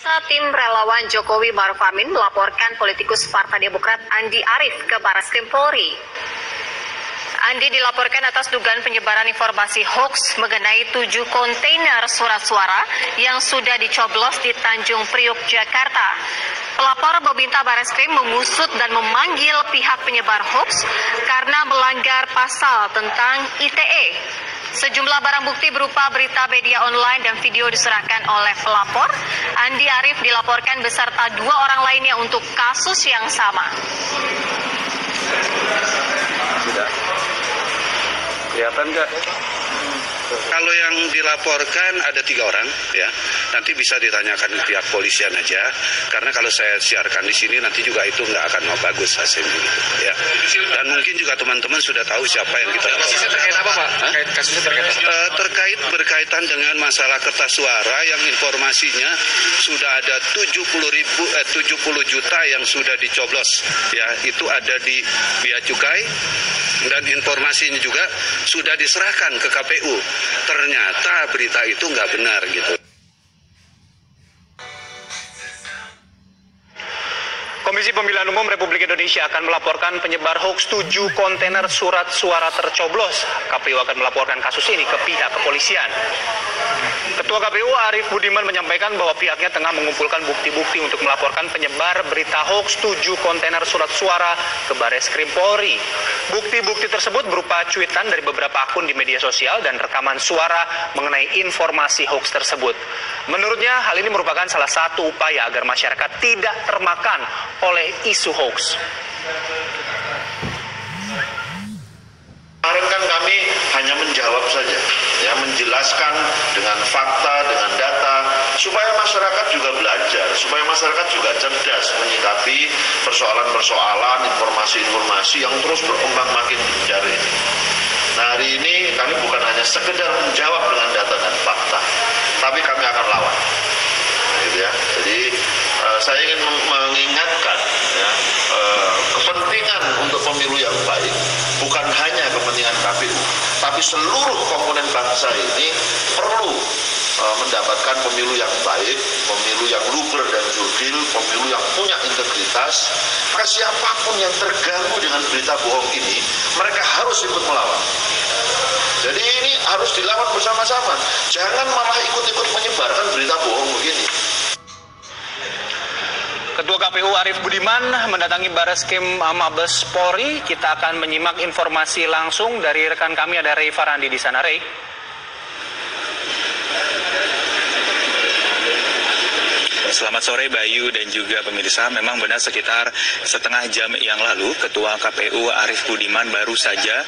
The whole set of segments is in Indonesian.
Pemirsa, tim relawan Jokowi Maruf Amin melaporkan politikus Partai Demokrat Andi Arief ke Barreskrim Polri. Andi dilaporkan atas dugaan penyebaran informasi hoaks mengenai 7 kontainer surat suara yang sudah dicoblos di Tanjung Priok, Jakarta. Pelapor meminta Barreskrim mengusut dan memanggil pihak penyebar hoaks karena melanggar pasal tentang ITE. Sejumlah barang bukti berupa berita media online dan video diserahkan oleh pelapor. Andi Arief dilaporkan beserta 2 orang lainnya untuk kasus yang sama. Sudah. Kelihatan nggak? Kalau yang dilaporkan ada 3 orang, ya. Nanti bisa ditanyakan pihak polisian aja, karena kalau saya siarkan di sini nanti juga itu nggak akan mau bagus hasilnya, gitu, ya. Dan mungkin juga teman-teman sudah tahu siapa yang kita laporkan. Kasusnya terkait apa, Pak? Kasusnya terkait apa? Berkaitan dengan masalah kertas suara yang informasinya sudah ada 70 juta yang sudah dicoblos, ya. Itu ada di Bea Cukai dan informasinya juga sudah diserahkan ke KPU. Ternyata berita itu nggak benar, gitu. Komisi Pemilihan Umum Republik Indonesia akan melaporkan penyebar hoaks 7 kontainer surat suara tercoblos. KPU akan melaporkan kasus ini ke pihak kepolisian. Ketua KPU Arief Budiman menyampaikan bahwa pihaknya tengah mengumpulkan bukti-bukti untuk melaporkan penyebar berita hoaks 7 kontainer surat suara ke Barreskrim Polri. Bukti-bukti tersebut berupa cuitan dari beberapa akun di media sosial dan rekaman suara mengenai informasi hoaks tersebut. Menurutnya, hal ini merupakan salah satu upaya agar masyarakat tidak termakan oleh isu hoaks. Kemarin kan kami hanya menjawab saja, ya, menjelaskan dengan fakta, dengan data, supaya masyarakat juga belajar, supaya masyarakat juga cerdas menyikapi persoalan-persoalan, informasi-informasi yang terus berkembang makin gencar ini. Nah, hari ini kami bukan hanya sekedar menjawab dengan data dan fakta, tapi kami akan lawan. Gitu ya. Jadi saya ingin mengingatkan, ya, kepentingan untuk pemilu yang baik bukan hanya kepentingan KPU, tapi seluruh komponen bangsa ini perlu mendapatkan pemilu yang baik, pemilu yang luber dan jurdil, pemilu yang punya integritas. Maka siapapun yang terganggu dengan berita bohong ini, mereka harus ikut melawan. Jadi ini harus dilawan bersama-sama. Jangan malah ikut-ikut menyebarkan berita bohong begini. Ketua KPU Arief Budiman mendatangi Barreskrim Mabes Polri. Kita akan menyimak informasi langsung dari rekan kami, ada Rey Farandi di sana. Rey. Selamat sore Bayu dan juga pemirsa. Memang benar sekitar setengah jam yang lalu Ketua KPU Arief Budiman baru saja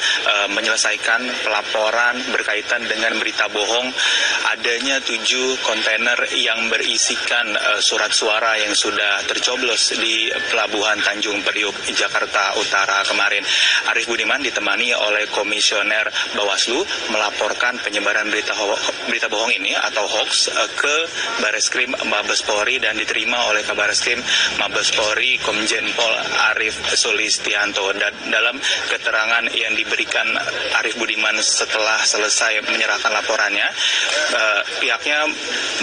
menyelesaikan pelaporan berkaitan dengan berita bohong adanya 7 kontainer yang berisikan surat suara yang sudah tercoblos di Pelabuhan Tanjung Priok, Jakarta Utara kemarin. Arief Budiman ditemani oleh Komisioner Bawaslu melaporkan penyebaran berita bohong ini atau hoax ke Barreskrim Mabes Polri dan diterima oleh Kabareskrim Mabes Polri Komjen Pol Arief Sulistianto. Dan dalam keterangan yang diberikan Arief Budiman setelah selesai menyerahkan laporannya, pihaknya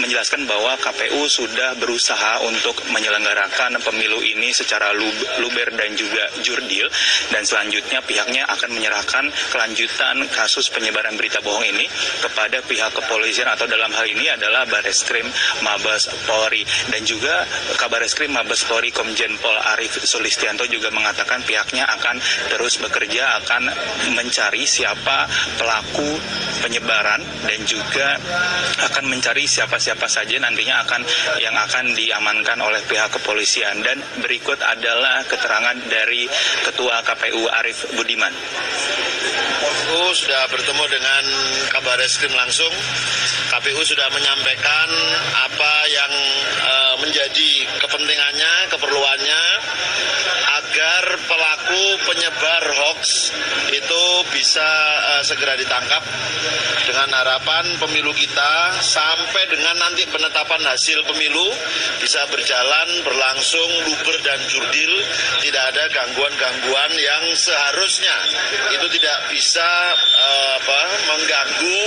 menjelaskan bahwa KPU sudah berusaha untuk menyelenggarakan pemilu ini secara luber dan juga jurdil, dan selanjutnya pihaknya akan menyerahkan kelanjutan kasus penyebaran berita bohong ini kepada pihak kepolisian atau dalam hal ini adalah Barreskrim Mabes Polri. Dan juga Kabareskrim Mabes Polri Komjen Pol Arief Sulistianto juga mengatakan pihaknya akan terus bekerja, akan mencari siapa pelaku penyebaran dan juga akan mencari siapa-siapa saja nantinya yang akan diamankan oleh pihak kepolisian. Dan berikut adalah keterangan dari Ketua KPU Arief Budiman. KPU sudah bertemu dengan Kabareskrim langsung. KPU sudah menyampaikan apa yang menjadi kepentingannya, keperluannya agar pelaku penyebar hoax itu bisa segera ditangkap dengan harapan pemilu kita sampai dengan nanti penetapan hasil pemilu bisa berjalan, berlangsung, luber dan jurdil, tidak ada gangguan-gangguan yang seharusnya itu tidak bisa mengganggu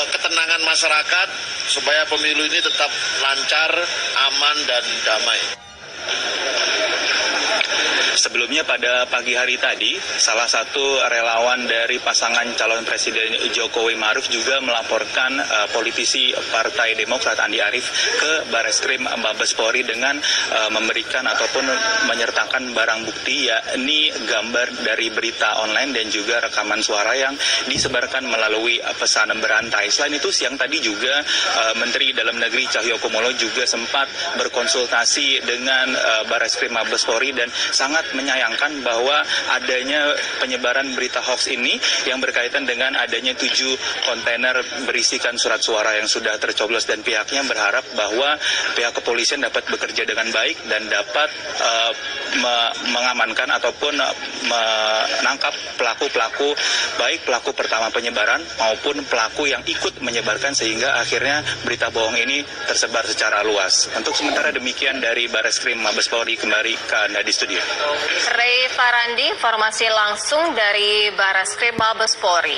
ketenangan masyarakat supaya pemilu ini tetap lancar, aman dan damai. Sebelumnya pada pagi hari tadi, salah satu relawan dari pasangan calon presiden Jokowi Ma'ruf juga melaporkan politisi Partai Demokrat Andi Arief ke Bareskrim Mabes Polri dengan memberikan ataupun menyertakan barang bukti, yakni gambar dari berita online dan juga rekaman suara yang disebarkan melalui pesan berantai. Selain itu, siang tadi juga Menteri Dalam Negeri Cahyokumolo juga sempat berkonsultasi dengan Bareskrim Mabes Polri dan sangat menyayangkan bahwa adanya penyebaran berita hoax ini yang berkaitan dengan adanya 7 kontainer berisikan surat suara yang sudah tercoblos, dan pihaknya berharap bahwa pihak kepolisian dapat bekerja dengan baik dan dapat mengamankan ataupun menangkap pelaku-pelaku, baik pelaku pertama penyebaran maupun pelaku yang ikut menyebarkan sehingga akhirnya berita bohong ini tersebar secara luas. Untuk sementara demikian dari Bareskrim Mabes Polri, kembali ke Anda di studio. Ray Farandi, informasi langsung dari Bareskrim Mabes Polri.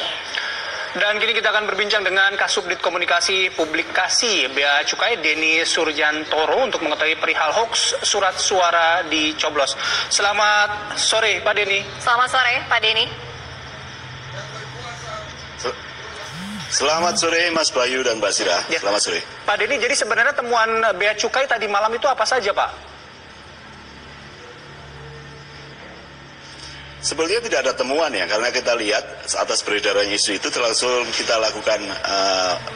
Dan kini kita akan berbincang dengan Kasubdit Komunikasi Publikasi Bea Cukai Denny Surjantoro untuk mengetahui perihal hoax surat suara dicoblos. Selamat sore Pak Denny. Selamat sore Pak Denny. Selamat sore Mas Bayu dan Mbak Sira. Ya. Selamat sore. Pak Denny, jadi sebenarnya temuan Bea Cukai tadi malam itu apa saja Pak? Sebetulnya tidak ada temuan ya, karena kita lihat atas beredaran isu itu langsung kita lakukan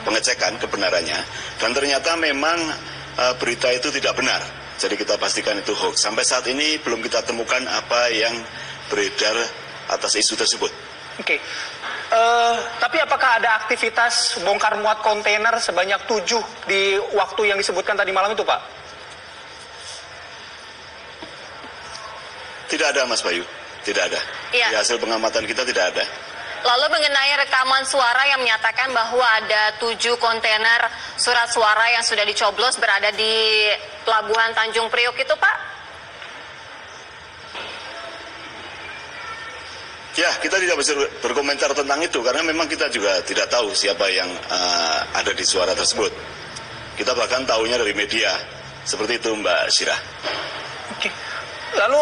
pengecekan kebenarannya, dan ternyata memang berita itu tidak benar. Jadi kita pastikan itu hoax. Sampai saat ini belum kita temukan apa yang beredar atas isu tersebut. Oke. Tapi apakah ada aktivitas bongkar muat kontainer sebanyak 7 di waktu yang disebutkan tadi malam itu Pak? Tidak ada Mas Bayu. Tidak ada. Ya. Di hasil pengamatan kita tidak ada. Lalu mengenai rekaman suara yang menyatakan bahwa ada 7 kontainer surat suara yang sudah dicoblos berada di Pelabuhan Tanjung Priok itu Pak? Ya, kita tidak bisa berkomentar tentang itu karena memang kita juga tidak tahu siapa yang ada di suara tersebut. Kita bahkan tahunya dari media. Seperti itu Mbak Sira. Oke. Lalu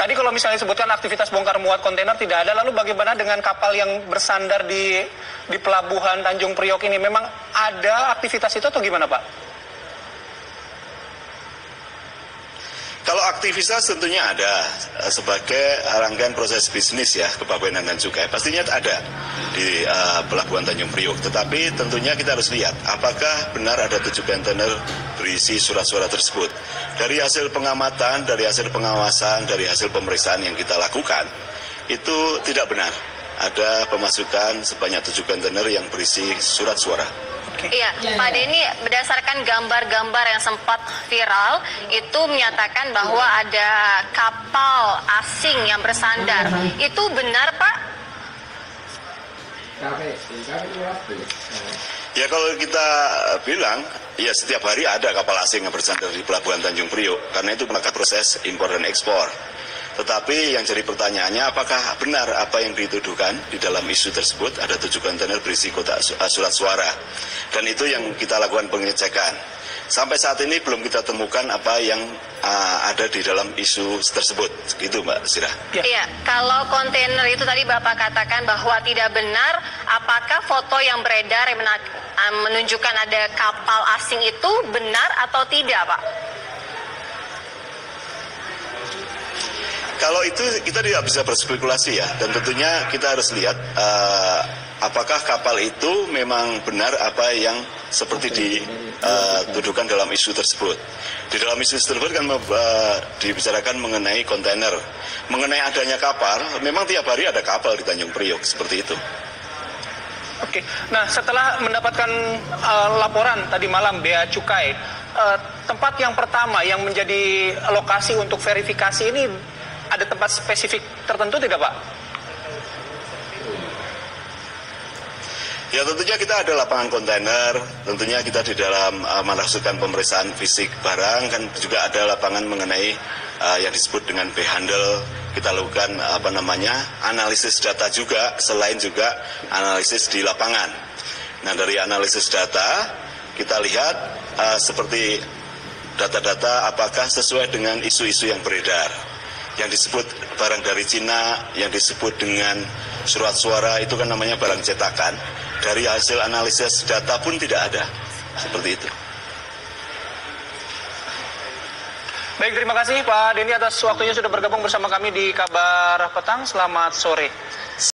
tadi kalau misalnya disebutkan aktivitas bongkar muat kontainer tidak ada, lalu bagaimana dengan kapal yang bersandar di Pelabuhan Tanjung Priok ini? Memang ada aktivitas itu atau gimana Pak? Kalau aktivitas tentunya ada sebagai rangkaian proses bisnis ya, kepabeanan dan cukai. Pastinya ada di Pelabuhan Tanjung Priok. Tetapi tentunya kita harus lihat apakah benar ada 7 kontainer berisi surat suara tersebut. Dari hasil pengamatan, dari hasil pengawasan, dari hasil pemeriksaan yang kita lakukan, itu tidak benar. Ada pemasukan sebanyak 7 kontainer yang berisi surat suara. Iya, Pak Denny, berdasarkan gambar-gambar yang sempat viral, itu menyatakan bahwa ada kapal asing yang bersandar. Itu benar, Pak? Ya kalau kita bilang, ya setiap hari ada kapal asing yang bersandar di Pelabuhan Tanjung Priok, karena itu melakukan proses impor dan ekspor. Tetapi yang jadi pertanyaannya, apakah benar apa yang dituduhkan di dalam isu tersebut, ada 7 kontainer berisi kotak surat suara. Dan itu yang kita lakukan pengecekan. Sampai saat ini belum kita temukan apa yang ada di dalam isu tersebut. Gitu Mbak Sira. Iya, kalau kontainer itu tadi Bapak katakan bahwa tidak benar, apakah foto yang beredar yang menunjukkan ada kapal asing itu benar atau tidak Pak? Kalau itu kita tidak bisa berspekulasi ya, dan tentunya kita harus lihat apakah kapal itu memang benar apa yang seperti dituduhkan dalam isu tersebut. Di dalam isu tersebut kan dibicarakan mengenai kontainer, mengenai adanya kapal. Memang tiap hari ada kapal di Tanjung Priok seperti itu. Oke, nah setelah mendapatkan laporan tadi malam Bea Cukai, tempat yang pertama yang menjadi lokasi untuk verifikasi ini ada tempat spesifik tertentu tidak Pak? Ya tentunya kita ada lapangan kontainer, tentunya kita di dalam melakukan pemeriksaan fisik barang, kan juga ada lapangan mengenai yang disebut dengan B-handle, kita lakukan analisis data juga, selain juga analisis di lapangan. Nah dari analisis data, kita lihat seperti data-data apakah sesuai dengan isu-isu yang beredar. Yang disebut barang dari Cina, yang disebut dengan surat suara, itu kan namanya barang cetakan. Dari hasil analisis data pun tidak ada, seperti itu. Baik, terima kasih Pak Denny atas waktunya sudah bergabung bersama kami di Kabar Petang. Selamat sore.